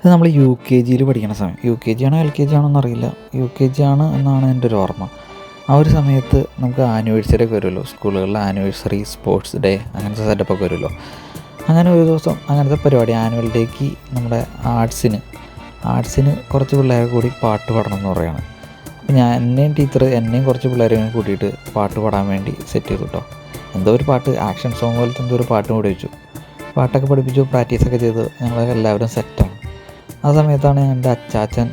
ഇത് നമ്മൾ U K ജിയിൽ പഠിക്കുന്ന സമയം, യു കെ ജി ആണോ എൽ കെ ജി ആണോ എന്നറിയില്ല, യു കെ ജി ആണ് എന്നാണ് എൻ്റെ ഒരു ഓർമ്മ. ആ ഒരു സമയത്ത് നമുക്ക് ആനിവേഴ്സറി ഒക്കെ വരുമല്ലോ, സ്കൂളുകളിൽ ആനിവേഴ്സറി, സ്പോർട്സ് ഡേ, അങ്ങനത്തെ സെറ്റപ്പൊക്കെ വരുമല്ലോ. അങ്ങനെ ഒരു ദിവസം അങ്ങനത്തെ പരിപാടി, ആനുവൽ ഡേക്ക് നമ്മുടെ ആർട്സിന് കുറച്ച് പിള്ളേരെ കൂടി പാട്ട് പാടണം എന്ന് പറയുകയാണ്. അപ്പോൾ എന്നെയും കുറച്ച് പിള്ളേരെയും കൂട്ടിയിട്ട് പാട്ട് പാടാൻ വേണ്ടി സെറ്റ് ചെയ്തു കേട്ടോ. എന്തോ ഒരു പാട്ട്, ആക്ഷൻ സോങ് പോലത്തെ എന്തോ ഒരു പാട്ട് പഠിപ്പിച്ചു. പാട്ടൊക്കെ പഠിപ്പിച്ചു, പ്രാക്ടീസൊക്കെ ചെയ്ത് ഞങ്ങളൊക്കെ എല്ലാവരും സെറ്റാണ്. ആ സമയത്താണ് എൻ്റെ അച്ചാച്ചൻ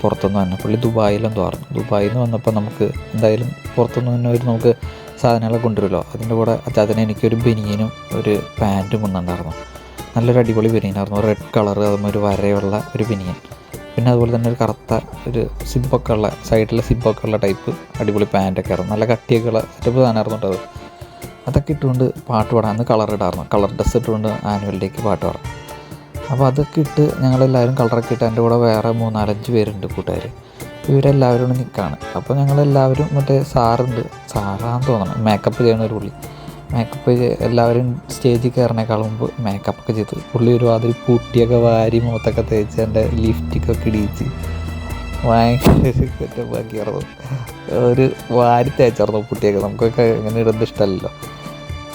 പുറത്തുനിന്ന് തന്നെ, പുള്ളി ദുബായിലെന്തോ ആയിരുന്നു. ദുബായിൽ നിന്ന് വന്നപ്പോൾ നമുക്ക് എന്തായാലും പുറത്തുനിന്ന് തന്നെ നമുക്ക് സാധനങ്ങളൊക്കെ കൊണ്ടുവരുമല്ലോ. അതിൻ്റെ കൂടെ അച്ചാച്ചനെ എനിക്കൊരു ബനിയനും ഒരു പാൻറ്റും കൊണ്ടുണ്ടായിരുന്നു. നല്ലൊരു അടിപൊളി ബനിയനായിരുന്നു, റെഡ് കളർ, അതും ഒരു വരയുള്ള ഒരു ബനിയൻ. പിന്നെ അതുപോലെ തന്നെ ഒരു കറുത്ത ഒരു സിബൊക്കെ ഉള്ള, സൈഡിലെ സിബൊക്കെ ഉള്ള ടൈപ്പ് അടിപൊളി പാൻറ്റൊക്കെ ആയിരുന്നു. നല്ല കട്ടിയൊക്കെ ഉള്ള സെറ്റപ്പ് സാധനമായിരുന്നു കേട്ടോ. അതൊക്കെ ഇട്ടുകൊണ്ട് പാട്ട് പാടാൻ, അന്ന് കളർ ഡ്രസ്സ് ഇട്ടുകൊണ്ട് ആനുവൽ ഡേക്ക് പാട്ട് പാടാം. അപ്പോൾ അതൊക്കെ ഇട്ട് ഞങ്ങളെല്ലാവരും കളറൊക്കെ ഇട്ട്, എൻ്റെ കൂടെ വേറെ 3-4-5 പേരുണ്ട് കൂട്ടുകാർ. ഇവരെല്ലാവരും കൂടെ നിൽക്കുകയാണ്. അപ്പോൾ ഞങ്ങളെല്ലാവരും മറ്റേ സാറാന്ന് തോന്നണം, മേക്കപ്പ് ചെയ്യണ ഒരു പുള്ളി. എല്ലാവരും സ്റ്റേജിൽ കയറണേക്കാൾ മുമ്പ് മേക്കപ്പൊക്കെ ചെയ്ത് പുള്ളി ഒരുമാതിരി പൂട്ടിയൊക്കെ വാരി മുഖത്തൊക്കെ തേച്ച് എൻ്റെ ലിഫ്റ്റിക്കൊക്കെ ഇടിയിച്ച് ഭയങ്കര സെറ്റപ്പാക്കിയായിരുന്നു. ഒരു വാരി തേച്ചായിരുന്നു പുട്ടിയൊക്കെ, നമുക്കൊക്കെ ഇങ്ങനെ ഇടുന്നത് ഇഷ്ടമല്ലല്ലോ.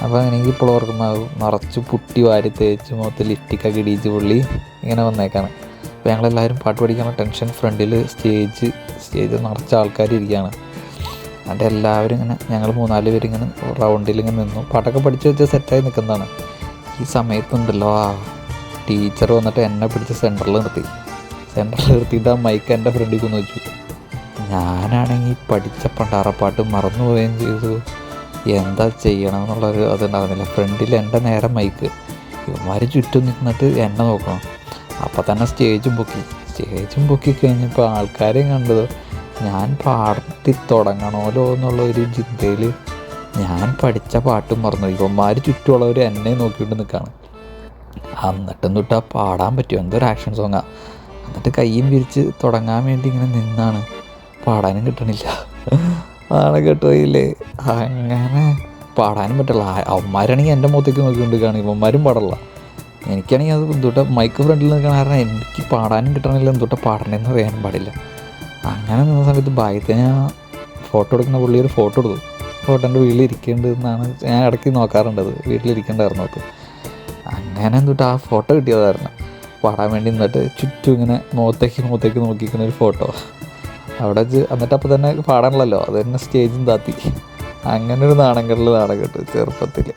അപ്പോൾ എനിക്ക് ഇപ്പോൾ ഓർക്കുന്നത് നിറച്ച് പുട്ടി വാരി തേച്ച് മുഖത്ത് ലിഫ്റ്റിക്കൊക്കെ ഇടിയിച്ച് പുള്ളി ഇങ്ങനെ വന്നേക്കാണ്. അപ്പോൾ ഞങ്ങളെല്ലാവരും പാട്ട് പഠിക്കാനുള്ള ടെൻഷൻ, ഫ്രണ്ടിൽ സ്റ്റേജ് നിറച്ച ആൾക്കാർ ഇരിക്കുകയാണ്. എന്നിട്ട് എല്ലാവരും ഇങ്ങനെ, ഞങ്ങൾ 3-4 പേര് ഇങ്ങനെ റൗണ്ടിൽ ഇങ്ങനെ നിന്നു, പാട്ടൊക്കെ പഠിച്ച് വെച്ച് സെറ്റായി നിൽക്കുന്നതാണ്. ഈ സമയത്തുണ്ടല്ലോ ടീച്ചർ വന്നിട്ട് എന്നെ പിടിച്ച് സെൻറ്ററിൽ നിർത്തിയിട്ട് ആ മൈക്ക് എൻ്റെ ഫ്രണ്ടിൽ കൊണ്ടു വെച്ചു. ഞാനാണെങ്കിൽ പഠിച്ച പണ്ടാറപ്പാട്ട് മറന്നുപോവുകയും ചെയ്തു. എന്താ ചെയ്യണം എന്നുള്ളൊരു അതുണ്ടാകുന്നില്ല. ഫ്രണ്ടിൽ എൻ്റെ നേരെ മൈക്ക്, ഇവന്മാർ ചുറ്റും നിന്നിട്ട് എന്നെ നോക്കണം. അപ്പം തന്നെ സ്റ്റേജും പൊക്കി കഴിഞ്ഞപ്പോൾ ആൾക്കാരെയും കണ്ടത് ഞാൻ പാടി തുടങ്ങണമല്ലോ എന്നുള്ളൊരു ചിന്തയിൽ ഞാൻ പഠിച്ച പാട്ടും മറന്നു. ഇവന്മാർ ചുറ്റുമുള്ളവർ എന്നെ നോക്കിയിട്ട് നിൽക്കുകയാണ്. എന്നിട്ടും തൊട്ടാ പാടാൻ പറ്റുമോ, എന്തൊരു ആക്ഷൻ സോങ്ങാണ്. എന്നിട്ട് കയ്യും വിരിച്ച് തുടങ്ങാൻ വേണ്ടി ഇങ്ങനെ നിന്നാണ്, പാടാനും കിട്ടണില്ല. ആണ് കേട്ടോയില്ലേ. അങ്ങനെ പാടാനും പറ്റില്ല. അവന്മാരാണെങ്കിൽ എൻ്റെ മുഖത്തേക്ക് നോക്കിക്കൊണ്ടിരിക്കുകയാണ്, ഇവന്മാരും പാടില്ല. എനിക്കാണെങ്കിൽ അത് എന്തുകൊണ്ടാ മൈക്ക് ഫ്രണ്ടിൽ നിൽക്കണ കാരണം എനിക്ക് പാടാനും കിട്ടണില്ല, എന്തുകൊണ്ടാ പാടണമെന്ന് അറിയാനും പാടില്ല. അങ്ങനെ നിന്ന സമയത്ത് ഭാഗ്യത്തിന് ഞാൻ ഫോട്ടോ എടുക്കുന്ന പുള്ളി ഒരു ഫോട്ടോ എടുത്തു. ഫോട്ടോ എൻ്റെ വീട്ടിലിരിക്കേണ്ടതെന്നാണ് ഞാൻ ഇടയ്ക്ക് നോക്കാറുണ്ടത്, വീട്ടിലിരിക്കേണ്ടായിരുന്നു അത്. അങ്ങനെ എന്തുകൊണ്ട് ആ ഫോട്ടോ കിട്ടിയതായിരുന്നു പാടാൻ വേണ്ടി. എന്നിട്ട് ചുറ്റും ഇങ്ങനെ മുഖത്തേക്ക് നോക്കിക്കുന്ന ഒരു ഫോട്ടോ അവിടെ വെച്ച്. എന്നിട്ട് അപ്പോൾ തന്നെ പാടാനുള്ളല്ലോ, അത് തന്നെ സ്റ്റേജും താത്തി. അങ്ങനെ ഒരു നാണം കെട്ട് ചെറുപ്പത്തിൽ.